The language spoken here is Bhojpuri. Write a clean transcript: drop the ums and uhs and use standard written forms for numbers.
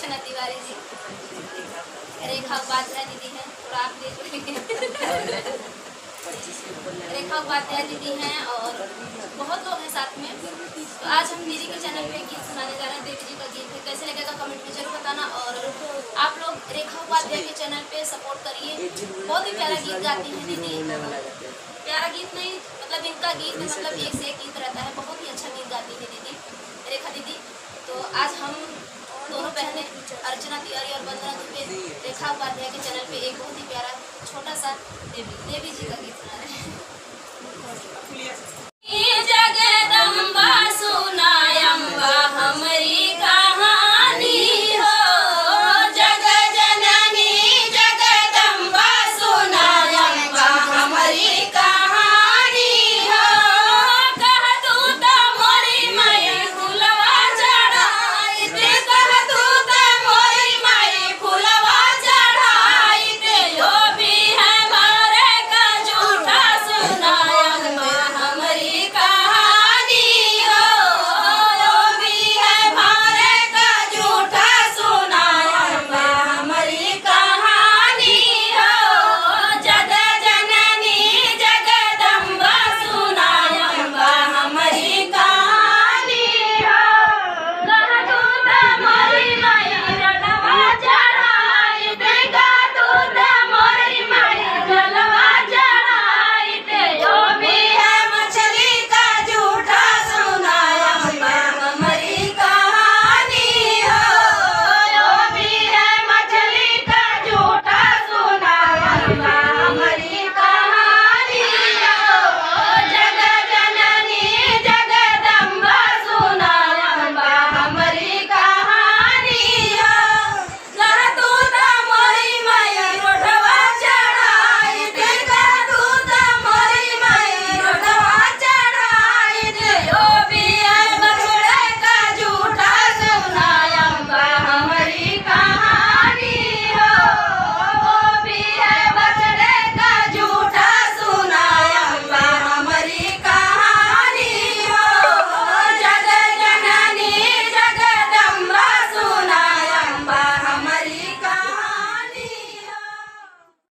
अर्चना तिवारी जी, रेखा उपाध्याय दीदी हैं, और आप रेखा उपाध्याय दीदी हैं और बहुत लोग हैं साथ में। तो आज हम दीदी के चैनल पे गीत सुनाने जा रहे हैं, देवी जी का गीत है। कैसे लगेगा कमेंट में जरूर बताना, और आप लोग रेखा उपाध्याय के चैनल पे सपोर्ट करिए। बहुत ही प्यारा गीत गाती हैं दीदी, प्यारा गीत नहीं मतलब इनका गीत मतलब एक से एक गीत रहता है, बहुत ही अच्छा गीत गाती है दीदी रेखा दीदी। तो आज हम दोनों बहनें अर्चना तिवारी और वंदना दुबे रेखा उपाध्याय के चैनल पे एक बहुत ही प्यारा छोटा सा देवी जी का गीत सुना रहे हैं।